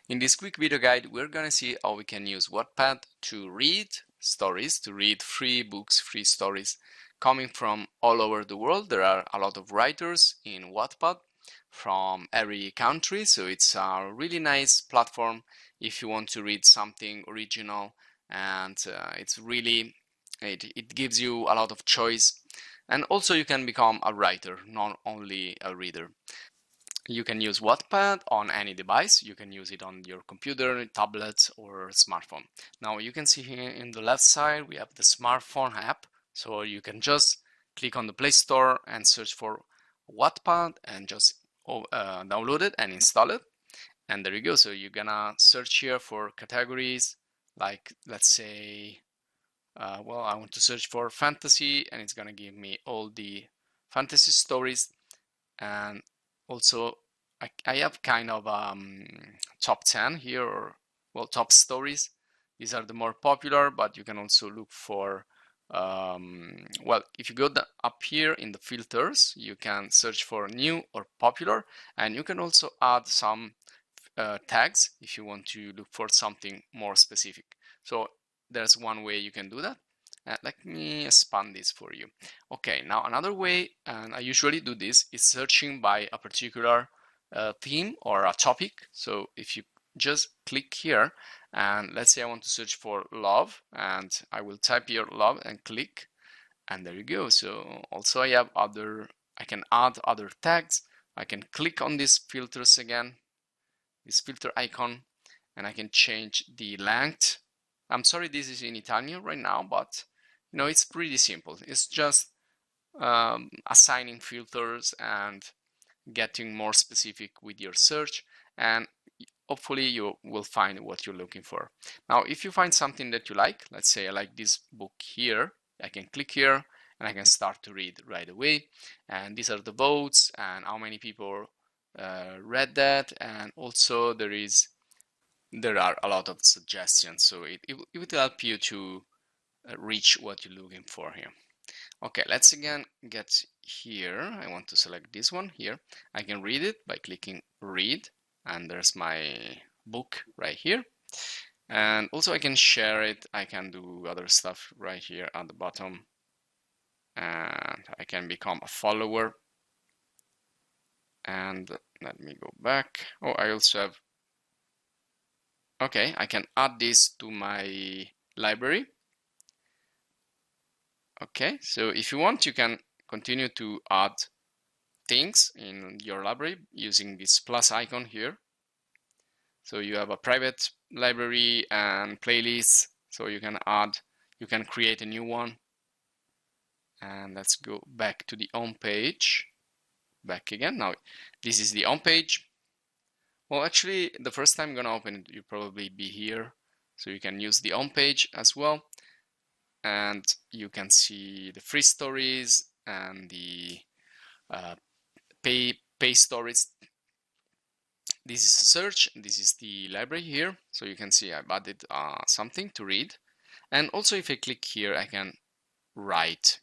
In this quick video guide, we're gonna see how we can use Wattpad to read stories, to read free books, free stories coming from all over the world. There are a lot of writers in Wattpad from every country, so it's a really nice platform if you want to read something original, and it gives you a lot of choice. And also you can become a writer, not only a reader. You can use Wattpad on any device. You can use it on your computer, tablet, or smartphone. Now you can see here in the left side we have the smartphone app. So you can just click on the Play Store and search for Wattpad and just download it and install it. And there you go. So you're gonna search here for categories like, let's say, well, I want to search for fantasy, and it's gonna give me all the fantasy stories. And also I have kind of top 10 here, or well, top stories. These are the more popular, but you can also look for well, if you go up here in the filters, you can search for new or popular, and you can also add some tags if you want to look for something more specific. So there's one way you can do that. Let me expand this for you. Okay, now another way, and I usually do this, is searching by a particular theme or a topic. So if you just click here, and let's say I want to search for love, and I will type here love and click, and there you go. So also I can add other tags. I can click on these filters again, this filter icon, and I can change the length. I'm sorry this is in Italian right now, but it's pretty simple. It's just assigning filters and getting more specific with your search, and hopefully you will find what you're looking for. Now, if you find something that you like, let's say I like this book here, I can click here and I can start to read right away. And these are the votes and how many people read that, and also there are a lot of suggestions, so it will help you to reach what you're looking for here. Okay, let's again get here. I want to select this one here. I can read it by clicking read, and there's my book right here. And also I can share it. I can do other stuff right here at the bottom, and I can become a follower. And let me go back. Oh, I also have, okay, I can add this to my library. Okay, so if you want, you can continue to add things in your library using this plus icon here. So you have a private library and playlists, so you can create a new one. And let's go back to the home page. Back again. Now this is the home page. Well, actually, the first time you're gonna open it, you'll probably be here, so you can use the home page as well. And you can see the free stories and the pay stories. This is a search, this is the library here, so you can see I've added something to read. And also if I click here, I can write,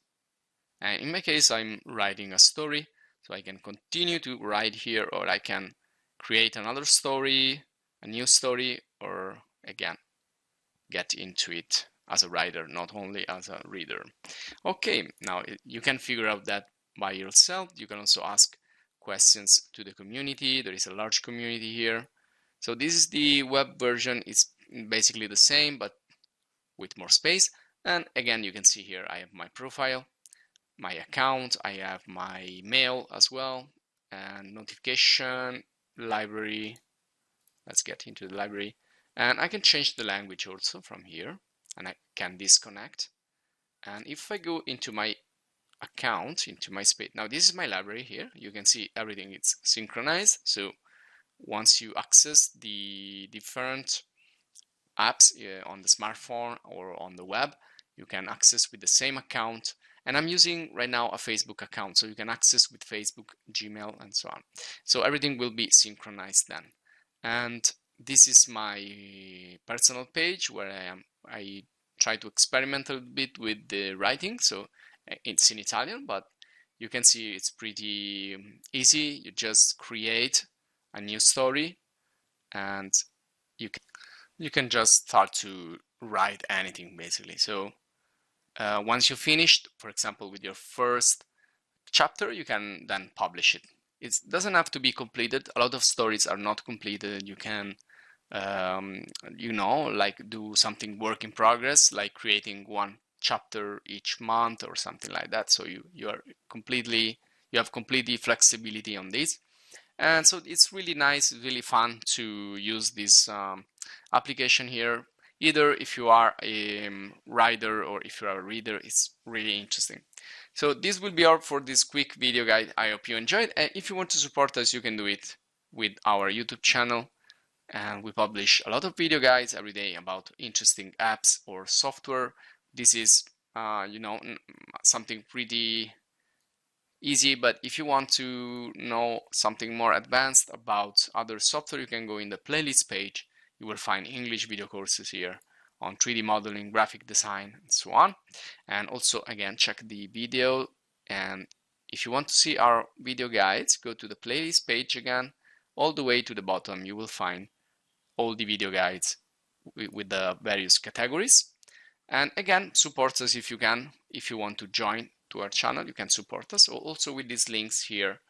and in my case I'm writing a story, so I can continue to write here, or I can create another story, a new story, or again get into it as a writer, not only as a reader. Okay, now you can figure out that by yourself. You can also ask questions to the community. There is a large community here. So this is the web version. It's basically the same, but with more space. And again, you can see here I have my profile, my account, I have my mail as well, and notification, library. Let's get into the library. And I can change the language also from here, and I can disconnect. And if I go into my account, into my space, now this is my library here. You can see everything is synchronized. So once you access the different apps on the smartphone or on the web, you can access with the same account. And I'm using right now a Facebook account, so you can access with Facebook, Gmail, and so on. So everything will be synchronized then. And this is my personal page where I try to experiment a bit with the writing. So it's in Italian, but you can see it's pretty easy. You just create a new story, and you can just start to write anything basically. So once you finished, for example, with your first chapter, you can then publish it. It doesn't have to be completed. A lot of stories are not completed. You can, like do something work in progress, like creating one chapter each month or something like that. So you have completely flexibility on this. And so it's really nice, really fun to use this application here. Either if you are a writer or if you are a reader, it's really interesting. So this will be all for this quick video guide. I hope you enjoyed. And if you want to support us, you can do it with our YouTube channel. And we publish a lot of video guides every day about interesting apps or software. This is, something pretty easy, but if you want to know something more advanced about other software, you can go in the playlist page. You will find English video courses here on 3D modeling, graphic design, and so on. And also, again, check the video. And if you want to see our video guides, go to the playlist page again. All the way to the bottom, you will find all the video guides with the various categories. And again, support us if you can. If you want to join to our channel, you can support us also with these links here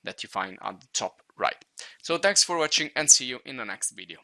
that you find at the top right. So thanks for watching and see you in the next video.